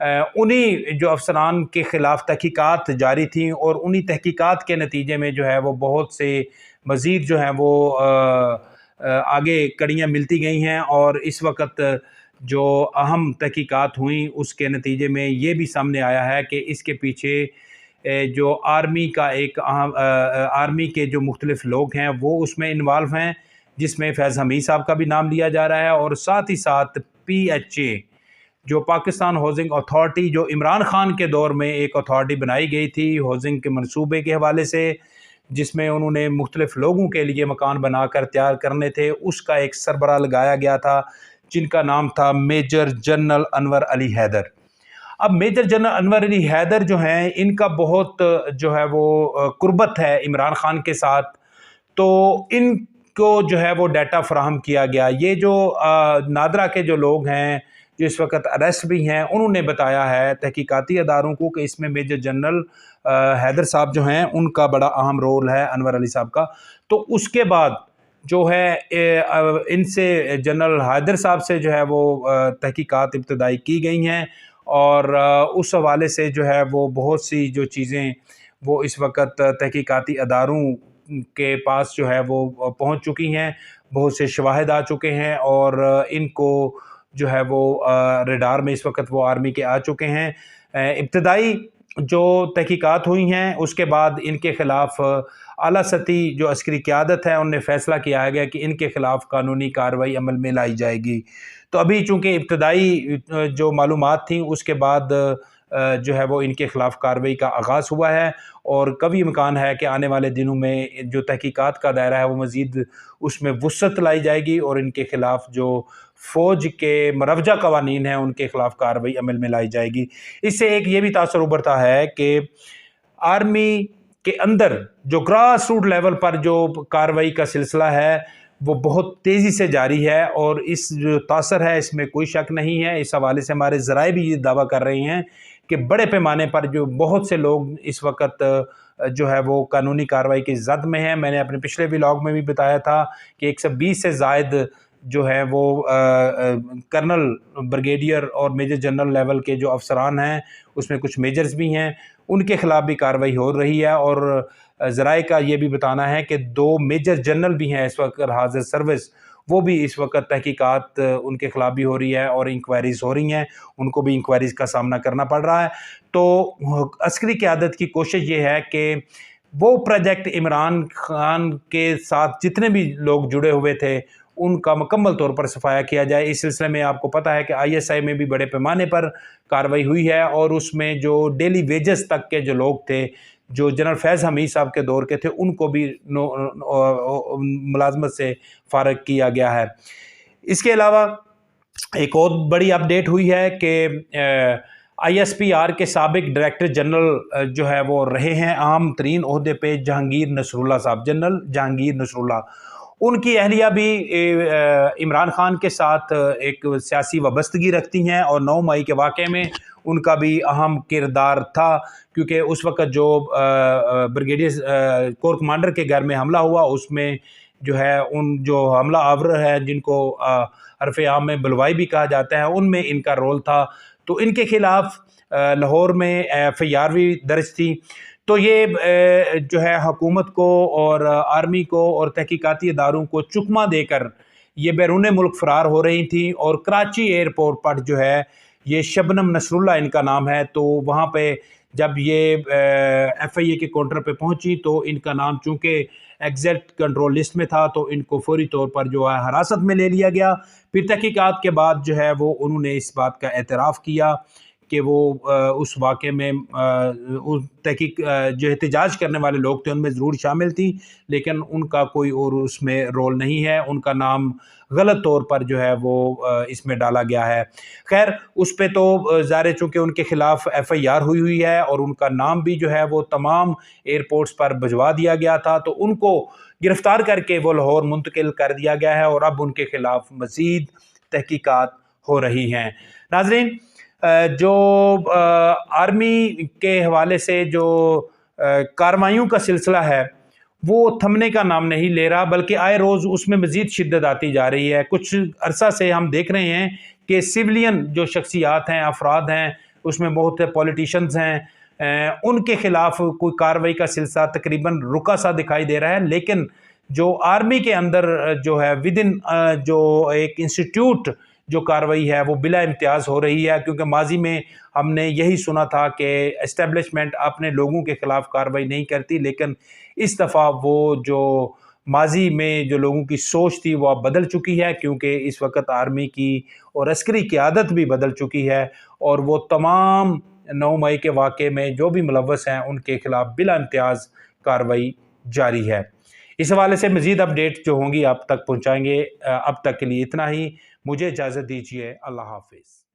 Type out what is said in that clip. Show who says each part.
Speaker 1: انہی جو افسران کے خلاف تحقیقات جاری تھیں، اور انہی تحقیقات کے نتیجے میں جو ہے وہ بہت سے مزید جو ہیں وہ آگے کڑیاں ملتی گئی ہیں، اور اس وقت جو اہم تحقیقات ہوئیں اس کے نتیجے میں یہ بھی سامنے آیا ہے کہ اس کے پیچھے جو آرمی کا ایک اہم آرمی کے جو مختلف لوگ ہیں وہ اس میں انوالو ہیں، جس میں فیض حمید صاحب کا بھی نام لیا جا رہا ہے، اور ساتھ ہی ساتھ PHA جو پاکستان ہاؤسنگ اتھارٹی، جو عمران خان کے دور میں ایک اتھارٹی بنائی گئی تھی ہاؤسنگ کے منصوبے کے حوالے سے، جس میں انہوں نے مختلف لوگوں کے لیے مکان بنا کر تیار کرنے تھے، اس کا ایک سربراہ لگایا گیا تھا جن کا نام تھا میجر جنرل انور علی حیدر۔ اب میجر جنرل انور علی حیدر جو ہیں، ان کا بہت جو ہے وہ قربت ہے عمران خان کے ساتھ، تو ان کو جو ہے وہ ڈیٹا فراہم کیا گیا۔ یہ جو نادرا کے جو لوگ ہیں جو اس وقت اریسٹ بھی ہیں، انہوں نے بتایا ہے تحقیقاتی اداروں کو کہ اس میں میجر جنرل حیدر صاحب جو ہیں ان کا بڑا اہم رول ہے، انور علی صاحب کا۔ تو اس کے بعد جو ہے ان سے جنرل حیدر صاحب سے جو ہے وہ تحقیقات ابتدائی کی گئی ہیں، اور اس حوالے سے جو ہے وہ بہت سی جو چیزیں وہ اس وقت تحقیقاتی اداروں کے پاس جو ہے وہ پہنچ چکی ہیں، بہت سے شواہد آ چکے ہیں، اور ان کو جو ہے وہ ریڈار میں اس وقت وہ آرمی کے آ چکے ہیں۔ ابتدائی جو تحقیقات ہوئی ہیں اس کے بعد ان کے خلاف اعلیٰ سطحی جو عسکری قیادت ہے انہوں نے فیصلہ کیا گیا کہ ان کے خلاف قانونی کارروائی عمل میں لائی جائے گی۔ تو ابھی چونکہ ابتدائی جو معلومات تھیں اس کے بعد جو ہے وہ ان کے خلاف کارروائی کا آغاز ہوا ہے، اور کبھی امکان ہے کہ آنے والے دنوں میں جو تحقیقات کا دائرہ ہے وہ مزید اس میں وسعت لائی جائے گی، اور ان کے خلاف جو فوج کے مروجہ قوانین ہیں ان کے خلاف کارروائی عمل میں لائی جائے گی۔ اس سے ایک یہ بھی تاثر ابھرتا ہے کہ آرمی کے اندر جو گراس روٹ لیول پر جو کارروائی کا سلسلہ ہے وہ بہت تیزی سے جاری ہے، اور اس جو تاثر ہے اس میں کوئی شک نہیں ہے۔ اس حوالے سے ہمارے ذرائع بھی یہ دعویٰ کر رہے ہیں کہ بڑے پیمانے پر جو بہت سے لوگ اس وقت جو ہے وہ قانونی کارروائی کی زد میں ہیں۔ میں نے اپنے پچھلے ولاگ میں بھی بتایا تھا کہ 120 سے زائد جو ہے وہ کرنل، بریگیڈیئر اور میجر جنرل لیول کے جو افسران ہیں، اس میں کچھ میجرز بھی ہیں، ان کے خلاف بھی کارروائی ہو رہی ہے، اور ذرائع کا یہ بھی بتانا ہے کہ 2 میجر جنرل بھی ہیں اس وقت حاضر سروس، وہ بھی اس وقت تحقیقات ان کے خلاف بھی ہو رہی ہے، اور انکوائریز ہو رہی ہیں، ان کو بھی انکوائریز کا سامنا کرنا پڑ رہا ہے۔ تو عسکری قیادت کی کوشش یہ ہے کہ وہ پروجیکٹ عمران خان کے ساتھ جتنے بھی لوگ جڑے ہوئے تھے ان کا مکمل طور پر صفایا کیا جائے۔ اس سلسلے میں آپ کو پتہ ہے کہ ISI میں بھی بڑے پیمانے پر کارروائی ہوئی ہے، اور اس میں جو ڈیلی ویجز تک کے جو لوگ تھے جو جنرل فیض حمید صاحب کے دور کے تھے ان کو بھی ملازمت سے فارغ کیا گیا ہے۔ اس کے علاوہ ایک اور بڑی اپڈیٹ ہوئی ہے کہ ISPR کے سابق ڈائریکٹر جنرل جو ہے وہ رہے ہیں اہم ترین عہدے پہ جہانگیر نصر اللہ صاحب، جنرل جہانگیر نصر اللہ، ان کی اہلیہ بھی عمران خان کے ساتھ ایک سیاسی وابستگی رکھتی ہیں، اور 9 مئی کے واقعے میں ان کا بھی اہم کردار تھا، کیونکہ اس وقت جو بریگیڈیئر کور کمانڈر کے گھر میں حملہ ہوا اس میں جو ہے ان جو حملہ آور ہے جن کو حرف عام میں بلوائی بھی کہا جاتا ہے، ان میں ان کا رول تھا۔ تو ان کے خلاف لاہور میں FIR بھی درج تھی۔ تو یہ جو ہے حکومت کو اور آرمی کو اور تحقیقاتی اداروں کو چکمہ دے کر یہ بیرون ملک فرار ہو رہی تھیں، اور کراچی ایئرپورٹ پر جو ہے یہ شبنم نصر اللہ ان کا نام ہے، تو وہاں پہ جب یہ FIA کے کاؤنٹر پہ پہنچی تو ان کا نام چونکہ ایگزیکٹ کنٹرول لسٹ میں تھا تو ان کو فوری طور پر جو ہے حراست میں لے لیا گیا۔ پھر تحقیقات کے بعد جو ہے وہ انہوں نے اس بات کا اعتراف کیا کہ وہ اس واقعے میں تحقیق جو احتجاج کرنے والے لوگ تھے ان میں ضرور شامل تھی، لیکن ان کا کوئی اور اس میں رول نہیں ہے، ان کا نام غلط طور پر جو ہے وہ اس میں ڈالا گیا ہے۔ خیر اس پہ تو ظاہر چونکہ ان کے خلاف FIR ہوئی ہے اور ان کا نام بھی جو ہے وہ تمام ایئرپورٹس پر بھجوا دیا گیا تھا، تو ان کو گرفتار کر کے وہ لاہور منتقل کر دیا گیا ہے، اور اب ان کے خلاف مزید تحقیقات ہو رہی ہیں۔ ناظرین، جو آرمی کے حوالے سے جو کارروائیوں کا سلسلہ ہے وہ تھمنے کا نام نہیں لے رہا، بلکہ آئے روز اس میں مزید شدت آتی جا رہی ہے۔ کچھ عرصہ سے ہم دیکھ رہے ہیں کہ سویلین جو شخصیات ہیں، افراد ہیں، اس میں بہت سے پولیٹیشنز ہیں، ان کے خلاف کوئی کارروائی کا سلسلہ تقریباً رکا سا دکھائی دے رہا ہے۔ لیکن جو آرمی کے اندر جو ہے ودن جو ایک انسٹیٹیوٹ جو کارروائی ہے وہ بلا امتیاز ہو رہی ہے، کیونکہ ماضی میں ہم نے یہی سنا تھا کہ اسٹیبلشمنٹ اپنے لوگوں کے خلاف کارروائی نہیں کرتی، لیکن اس دفعہ وہ جو ماضی میں جو لوگوں کی سوچ تھی وہ اب بدل چکی ہے، کیونکہ اس وقت آرمی کی اور عسکری قیادت بھی بدل چکی ہے، اور وہ تمام 9 مئی کے واقعے میں جو بھی ملوث ہیں ان کے خلاف بلا امتیاز کارروائی جاری ہے۔ اس حوالے سے مزید اپڈیٹ جو ہوں گی آپ تک پہنچائیں گے۔ اب تک کے لیے اتنا ہی، مجھے اجازت دیجیے، اللہ حافظ۔